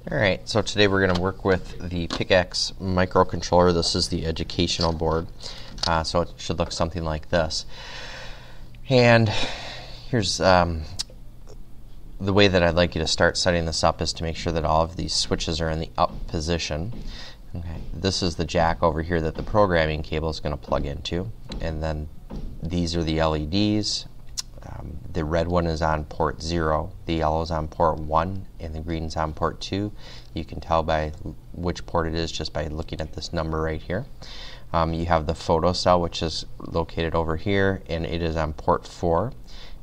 Alright, so today we're going to work with the PicAxe microcontroller. This is the educational board, so it should look something like this. And here's the way that I'd like you to start setting this up is to make sure that all of these switches are in the up position. Okay. This is the jack over here that the programming cable is going to plug into, and then these are the LEDs. The red one is on port 0, the yellow is on port 1, and the green is on port 2. You can tell by which port it is just by looking at this number right here. You have the photo cell, which is located over here, and it is on port 4,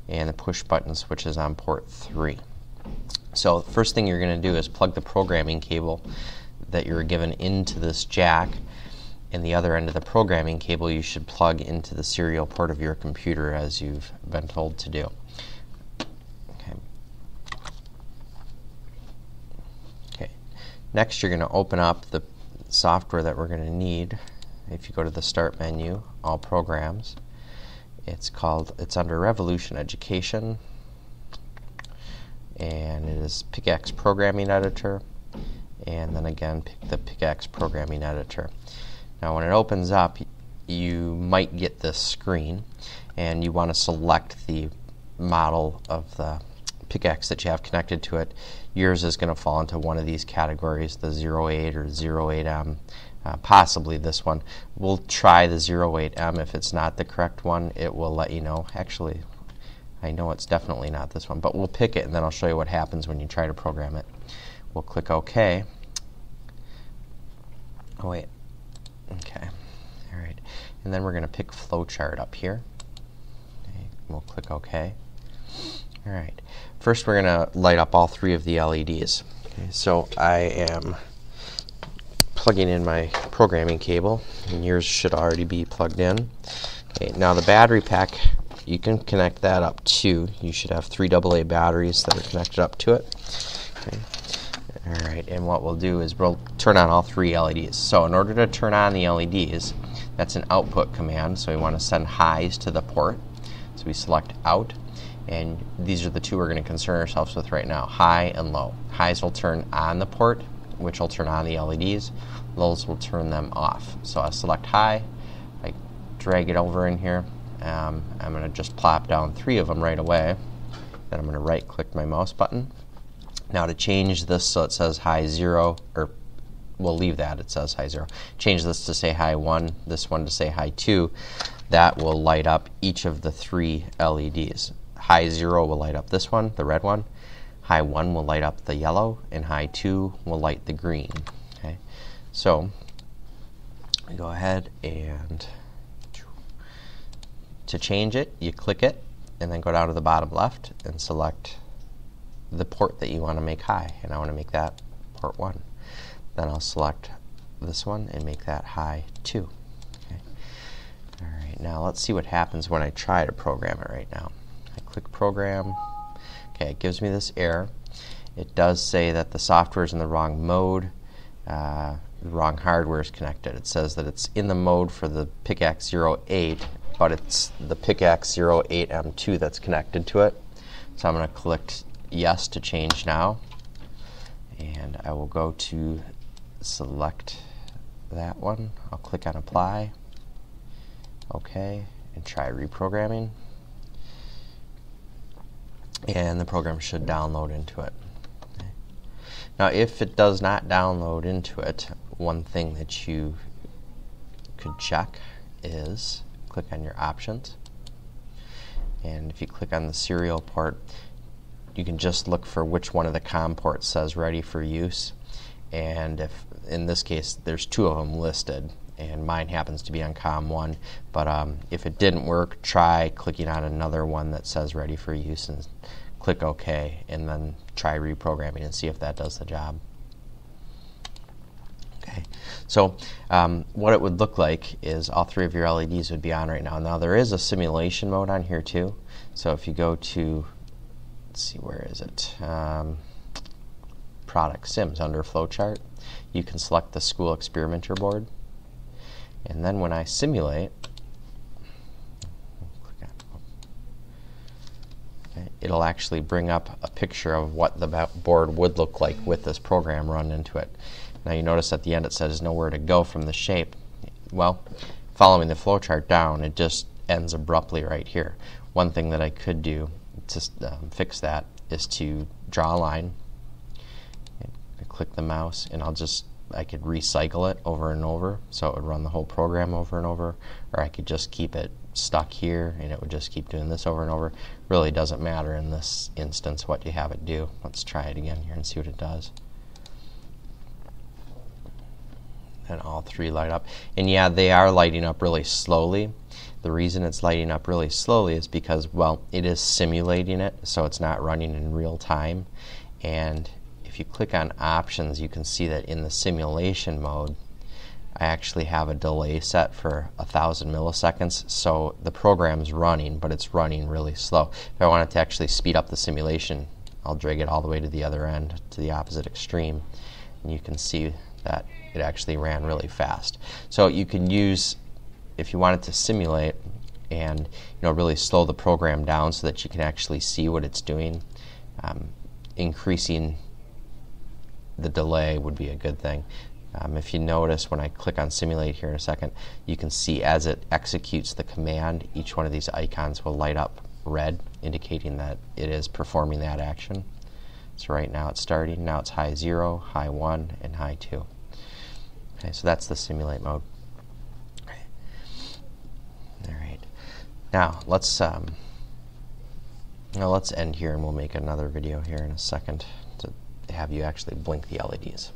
and the push button switch is on port 3. So the first thing you're going to do is plug the programming cable that you're given into this jack, and the other end of the programming cable you should plug into the serial port of your computer as you've been told to do. Okay. Next you're going to open up the software that we're going to need. If you go to the Start menu, All Programs, it's under Revolution Education, and it is PicAxe Programming Editor, and then again pick the PicAxe Programming Editor. Now when it opens up, you might get this screen, and you want to select the model of the PicAxe that you have connected to it. Yours is going to fall into one of these categories, the 08 or 08M, possibly this one. We'll try the 08M. If it's not the correct one, it will let you know. Actually, I know it's definitely not this one, but we'll pick it and then I'll show you what happens when you try to program it. We'll click OK. Oh wait. Okay. All right. And then we're going to pick flowchart up here. Okay. We'll click OK. All right. First, we're going to light up all three of the LEDs. Okay. So I am plugging in my programming cable, and yours should already be plugged in. Okay. Now the battery pack, you can connect that up too. You should have 3 AA batteries that are connected up to it. Okay. Alright, and what we'll do is we'll turn on all 3 LEDs. So in order to turn on the LEDs, that's an output command, so we want to send highs to the port. So we select out, and these are the two we're going to concern ourselves with right now, high and low. Highs will turn on the port, which will turn on the LEDs. Lows will turn them off. So I'll select high, I drag it over in here. I'm going to just plop down 3 of them right away. Then I'm going to right click my mouse button. Now to change this so it says high 0, or we'll leave that, it says high 0. Change this to say high 1, this one to say high 2. That will light up each of the 3 LEDs. High 0 will light up this one, the red one. High 1 will light up the yellow, and high 2 will light the green. Okay, so go ahead and to change it, you click it, and then go down to the bottom left and select the port that you want to make high, and I want to make that port 1. Then I'll select this one and make that high 2. Okay. Alright, now let's see what happens when I try to program it right now. I click program. Okay, it gives me this error. It does say that the software is in the wrong mode, the wrong hardware is connected. It says that it's in the mode for the PicAxe 08, but it's the PicAxe 08M2 that's connected to it. So I'm going to click yes to change now, and I will go to select that one. I'll click on apply, OK, and try reprogramming, and the program should download into it. Okay. Now if it does not download into it, one thing that you could check is click on your options, and if you click on the serial port, you can just look for which one of the COM ports says ready for use, and if in this case there's 2 of them listed, and mine happens to be on COM 1, but if it didn't work, try clicking on another one that says ready for use and click OK, and then try reprogramming and see if that does the job. Okay, so what it would look like is all 3 of your LEDs would be on right now. Now there is a simulation mode on here too, so if you go to, let's see, where is it? Product Sims under Flowchart. You can select the School Experimenter board, and then when I simulate, it'll actually bring up a picture of what the board would look like with this program run into it. Now you notice at the end it says nowhere to go from the shape. Well, following the flowchart down, it just ends abruptly right here. One thing that I could do to fix that is to draw a line, click the mouse, and I could recycle it over and over, so it would run the whole program over and over, or I could just keep it stuck here and it would just keep doing this over and over. Really doesn't matter in this instance what you have it do. Let's try it again here and see what it does. And all three light up. And yeah, they are lighting up really slowly. The reason it's lighting up really slowly is because, well, it is simulating it, so it's not running in real time. And if you click on options, you can see that in the simulation mode, I actually have a delay set for 1,000 milliseconds, so the program's running, but it's running really slow. If I wanted to actually speed up the simulation, I'll drag it all the way to the other end, to the opposite extreme, and you can see that it actually ran really fast. So you can use, if you wanted to simulate and really slow the program down so that you can actually see what it's doing, increasing the delay would be a good thing. If you notice, when I click on simulate here in a second, you can see as it executes the command, each one of these icons will light up red, indicating that it is performing that action. So right now it's starting. Now it's high 0, high 1, and high 2. Okay, so that's the simulate mode. All right. Now let's end here, and we'll make another video here in a second to have you actually blink the LEDs.